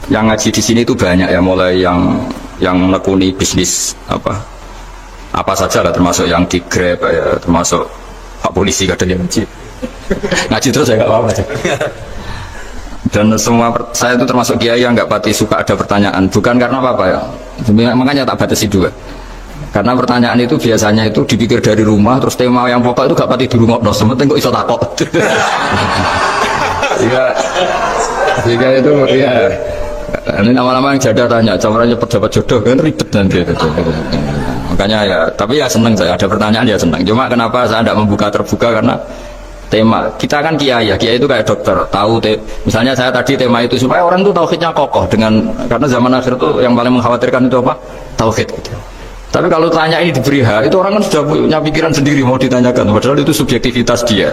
yang ngaji di sini itu banyak ya, mulai yang nekuni bisnis apa saja lah, termasuk yang di Grab ya, termasuk Pak Polisi kadang yang ngaji terus ya nggak apa-apa. Dan semua saya itu termasuk kiai yang nggak pati suka ada pertanyaan, bukan karena apa ya, makanya tak batasi juga. Karena pertanyaan itu biasanya itu dipikir dari rumah, terus tema yang pokok itu gak pati di rumah, no, sementing kok iso takok. Jika itu ya, ini nama-nama yang jada tanya, caranya pejabat jodoh kan ribet nanti. Makanya ya, tapi ya seneng saya ada pertanyaan ya seneng. Cuma kenapa saya tidak membuka terbuka, karena tema kita kan kiai ya, kiai itu kayak dokter, tahu misalnya saya tadi tema itu supaya orang itu tauhidnya kokoh karena zaman akhir itu yang paling mengkhawatirkan itu apa? Tauhid. Tapi kalau tanya ini diberi hak, itu orang kan sudah punya pikiran sendiri mau ditanyakan, padahal itu subjektivitas dia.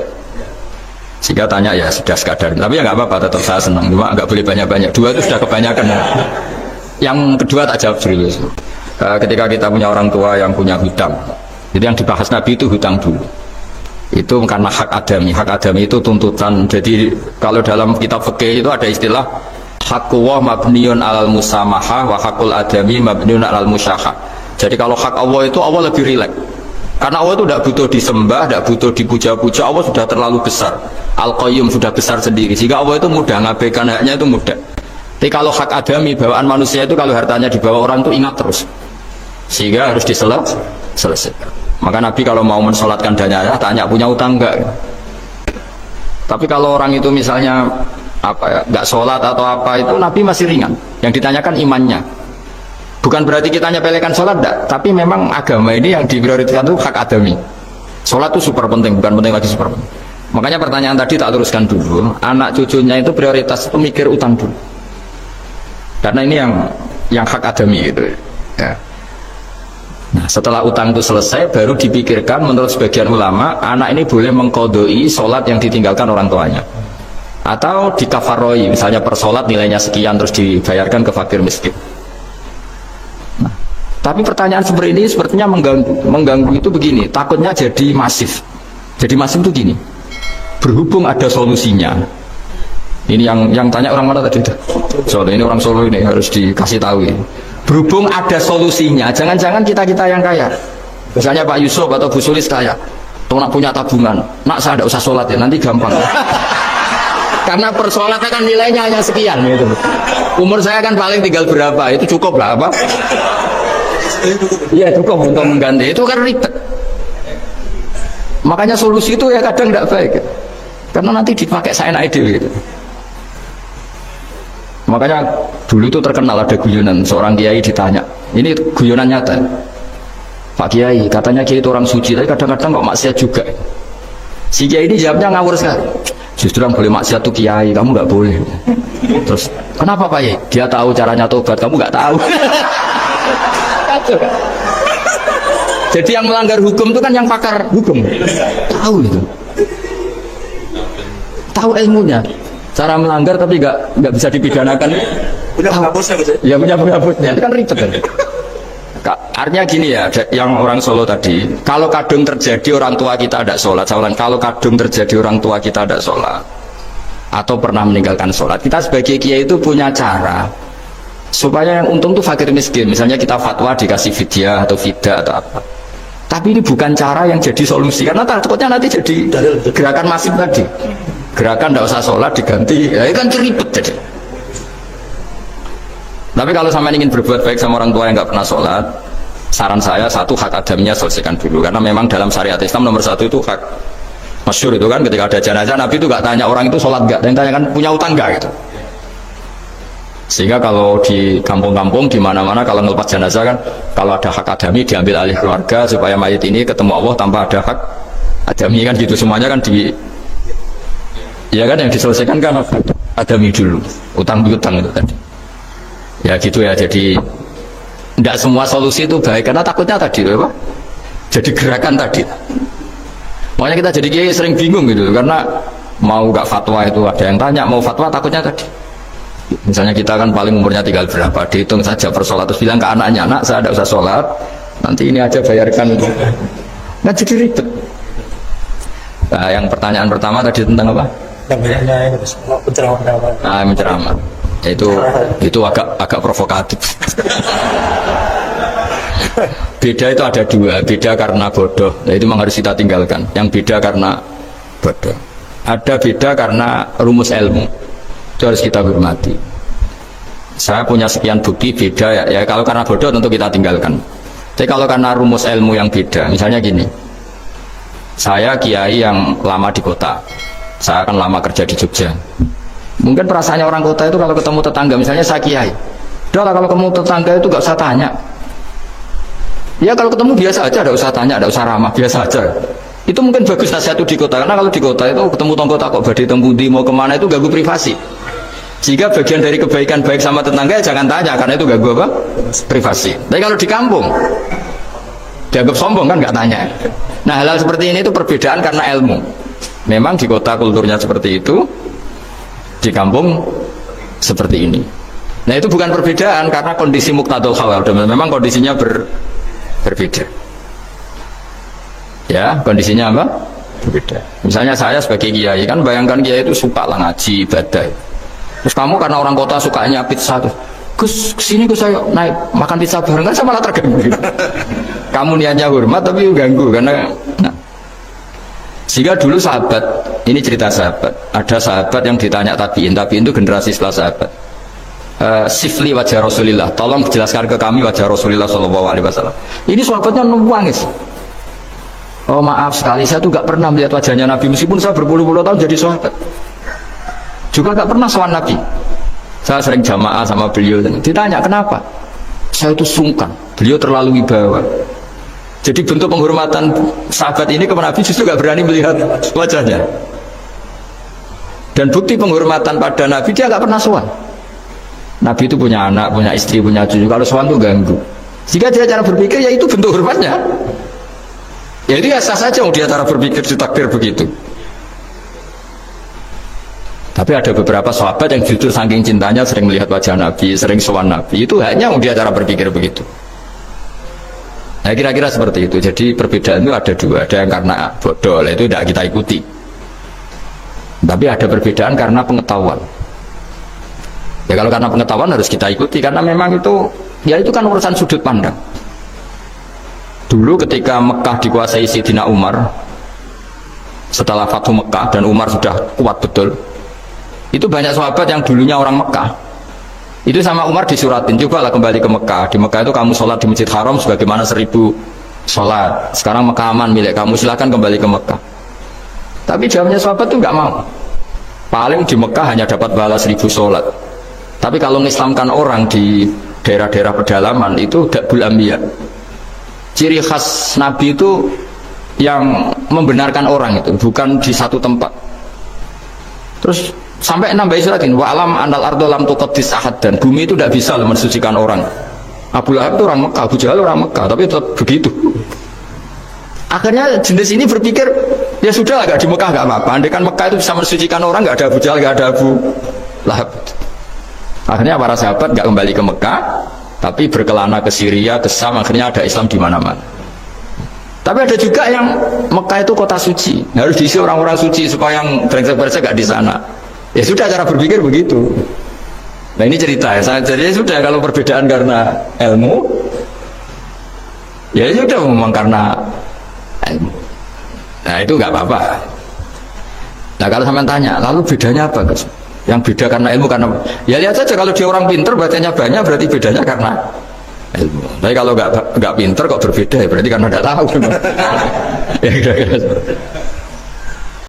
Sehingga tanya ya sudah sekadar. Tapi ya nggak apa-apa, tetap saya senang. Cuma nggak boleh banyak-banyak. Dua itu sudah kebanyakan. Yang kedua tak jawab serius. Ketika kita punya orang tua yang punya hutang, jadi yang dibahas Nabi itu hutang dulu. Itu karena hak adami. Hak adami itu tuntutan. Jadi kalau dalam kitab fikih itu ada istilah haqqullah mabniun alal musamahah wa haqqul adami mabniun alal musyahah. Jadi kalau hak Allah itu Allah lebih rileks, karena Allah itu tidak butuh disembah, tidak butuh dipuja-puja, Allah sudah terlalu besar, Al-Qayyum sudah besar sendiri, sehingga Allah itu mudah, ngabaikan haknya itu mudah. Tapi kalau hak adami, bawaan manusia itu kalau hartanya dibawa orang itu ingat terus, sehingga harus diselesaikan. Maka Nabi kalau mau mensolatkan dananya tanya punya utang enggak. Tapi kalau orang itu misalnya enggak sholat atau apa, itu Nabi masih ringan, yang ditanyakan imannya. Bukan berarti kita nyepelekan sholat, enggak. Tapi memang agama ini yang diprioritaskan itu hak adami. Sholat itu super penting, bukan penting lagi super penting. Makanya pertanyaan tadi tak luruskan dulu. Anak cucunya itu prioritas itu mikir utang dulu. Karena ini yang hak adami gitu. Ya. Nah, setelah utang itu selesai, baru dipikirkan menurut sebagian ulama, anak ini boleh mengkodoi sholat yang ditinggalkan orang tuanya. Atau dikafaroi, misalnya per sholat nilainya sekian terus dibayarkan ke fakir miskin. Tapi pertanyaan seperti ini sepertinya mengganggu. Mengganggu itu begini, takutnya jadi masif. Jadi masif itu gini, berhubung ada solusinya. Ini yang tanya orang mana tadi? Soalnya ini orang Solo ini harus dikasih tahu ini. Berhubung ada solusinya, jangan-jangan kita yang kaya. Misalnya Pak Yusuf atau Bu Sulis kaya, atau nak punya tabungan, nak saya tidak usah sholat ya, nanti gampang. Karena per sholatnya kan nilainya hanya sekian gitu. Umur saya kan paling tinggal berapa, itu cukup lah apa? Iya cukup untuk mengganti, itu kan ribet. Makanya solusi itu ya kadang tidak baik, karena nanti dipakai saya naik gitu. Makanya dulu itu terkenal ada guyonan, seorang kiai ditanya, ini guyonan nyata, Pak Kiai, katanya Kiai itu orang suci, tapi kadang-kadang kok maksiat juga. Si Kiai ini jawabnya ngawur sekali, justru yang boleh maksiat tuh Kiai, kamu nggak boleh. Terus kenapa Pak Kiai? Dia tahu caranya tobat, kamu nggak tahu. Jadi yang melanggar hukum itu kan yang pakar hukum, tahu itu, tahu ilmunya, cara melanggar tapi nggak bisa dipidanakan. Punya penghapusnya, ya punya penghapusnya, itu kan ribet kan. Artinya gini ya, yang orang Solo tadi, kalau kadung terjadi orang tua kita ada sholat, kalau kadung terjadi orang tua kita ada sholat, atau pernah meninggalkan sholat, kita sebagai kiai itu punya cara supaya yang untung tuh fakir miskin. Misalnya kita fatwa dikasih fidyah atau fida atau apa. Tapi ini bukan cara yang jadi solusi, karena takutnya nanti jadi gerakan masif tadi. Gerakan tidak usah sholat diganti, ya itu kan ribet jadi. Tapi kalau sama ingin berbuat baik sama orang tua yang nggak pernah sholat, saran saya satu, hak adamnya selesaikan dulu, karena memang dalam syariat Islam nomor satu itu hak. Masyhur itu kan ketika ada jenazah Nabi itu nggak tanya orang itu sholat nggak, yang tanya kan punya utang nggak gitu. Sehingga kalau di kampung-kampung di mana-mana kalau ngelepas jenazah kan, kalau ada hak adami diambil alih keluarga supaya mayit ini ketemu Allah tanpa ada hak adami kan gitu, semuanya kan ya kan yang diselesaikan kan adami dulu, utang piutang itu tadi. Ya gitu ya, jadi tidak semua solusi itu baik, karena takutnya tadi apa? Jadi gerakan tadi. Makanya kita jadi kiai sering bingung gitu, karena mau nggak fatwa itu ada yang tanya, mau fatwa takutnya tadi. Misalnya kita kan paling umurnya tinggal berapa, dihitung saja per sholat, terus bilang ke anaknya, nak saya tidak usah sholat, nanti ini aja bayarkan itu. Nah jadi ribet. Nah, yang pertanyaan pertama tadi tentang apa? Yang banyaknya ini penceramah. Nah, menceramah. Itu agak provokatif. Beda itu ada dua, beda karena bodoh. Nah, itu memang harus kita tinggalkan. Yang beda karena bodoh. Ada beda karena rumus ilmu. Itu harus kita hormati. Saya punya sekian bukti beda ya kalau karena bodoh tentu kita tinggalkan. Tapi kalau karena rumus ilmu yang beda, misalnya gini. Saya kiai yang lama di kota. Saya akan lama kerja di Jogja. Mungkin perasaannya orang kota itu kalau ketemu tetangga, misalnya saya kiai. Udah kalau ketemu tetangga itu gak usah tanya. Ya kalau ketemu biasa aja, tidak usah tanya, tidak usah ramah, biasa aja. Itu mungkin bagus nasihat itu di kota, karena kalau di kota itu ketemu tonggo takut badai tembudi mau kemana itu ganggu privasi. Jika bagian dari kebaikan baik sama tetangga ya jangan tanya, karena itu ganggu apa? Privasi. Tapi kalau di kampung dianggap sombong kan nggak tanya. Nah hal-hal seperti ini itu perbedaan karena ilmu. Memang di kota kulturnya seperti itu, di kampung seperti ini. Nah itu bukan perbedaan karena kondisi muqtadul hal, memang kondisinya berbeda. Ya, kondisinya apa? Berbeda. Misalnya saya sebagai kiai kan bayangkan kiai itu suka lah ngaji, ibadah. Terus kamu karena orang kota sukanya pizza tuh. Gus, kesini Gus saya naik makan pizza bareng kan saya malah terganggu. Kamu niatnya hormat tapi ganggu karena sehingga dulu sahabat, ini cerita sahabat, ada sahabat yang ditanya tabiin itu generasi setelah sahabat. Sifli wajah Rasulillah, tolong jelaskan ke kami wajah Rasulillah SAW. Ini sahabatnya nangis. Oh maaf sekali, saya tuh gak pernah melihat wajahnya Nabi meskipun saya berpuluh-puluh tahun jadi sahabat. Juga gak pernah sowan Nabi. Saya sering jamaah sama beliau. Ditanya kenapa? Saya itu sungkan. Beliau terlalu wibawa. Jadi bentuk penghormatan sahabat ini ke Nabi justru gak berani melihat wajahnya. Dan bukti penghormatan pada Nabi dia gak pernah sowan. Nabi itu punya anak, punya istri, punya cucu. Kalau sowan itu ganggu. Jika dia cara berpikir ya itu bentuk hormatnya. Ya itu ya sah saja dia cara berpikir ditakdir begitu. Tapi ada beberapa sahabat yang justru saking cintanya sering melihat wajah Nabi, sering sowan Nabi. Itu hanya dia cara berpikir begitu. Nah kira-kira seperti itu. Jadi perbedaan itu ada dua. Ada yang karena bodoh, itu tidak kita ikuti. Tapi ada perbedaan karena pengetahuan. Ya kalau karena pengetahuan harus kita ikuti karena memang itu ya itu kan urusan sudut pandang. Dulu ketika Mekah dikuasai Sayyidina Umar, setelah Fathu Mekah dan Umar sudah kuat betul, itu banyak sahabat yang dulunya orang Mekah. Itu sama Umar disuratin, cobalah kembali ke Mekah. Di Mekah itu kamu sholat di Masjid Haram sebagaimana 1000 sholat. Sekarang Mekah aman milik kamu, silahkan kembali ke Mekah. Tapi jawabnya sahabat itu nggak mau. Paling di Mekah hanya dapat balas 1000 sholat. Tapi kalau mengislamkan orang di daerah-daerah pedalaman itu Da'bul Anbiya. Ciri khas Nabi itu yang membenarkan orang itu, bukan di satu tempat. Terus sampai nambah suratin wa alam anal ardo lam tuqaddis ahad, dan bumi itu tidak bisa mensucikan orang. Abu Lahab itu orang Mekah, Abu Jahal orang Mekah, tapi tetap begitu. Akhirnya jenis ini berpikir ya sudah lah, gak di Mekah gak apa-apa. Andai kan Mekah itu bisa mensucikan orang, gak ada Abu Jahal, gak ada Abu Lahab. Akhirnya para sahabat gak kembali ke Mekah, tapi berkelana ke Syria, ke Syam, akhirnya ada Islam di mana-mana. Tapi ada juga yang Mekah itu kota suci, harus diisi orang-orang suci supaya yang brengsek-brengsek gak di sana. Ya sudah, cara berpikir begitu. Nah ini cerita ya, jadi sudah kalau perbedaan karena ilmu, ya sudah memang karena ilmu. Nah itu nggak apa-apa. Nah kalau sampean tanya, lalu bedanya apa Gus? Yang beda karena ilmu karena ya lihat saja, kalau dia orang pinter bacanya banyak berarti bedanya karena ilmu. Tapi kalau nggak pinter kok berbeda ya berarti karena tidak tahu. Ya kira-kira seperti itu.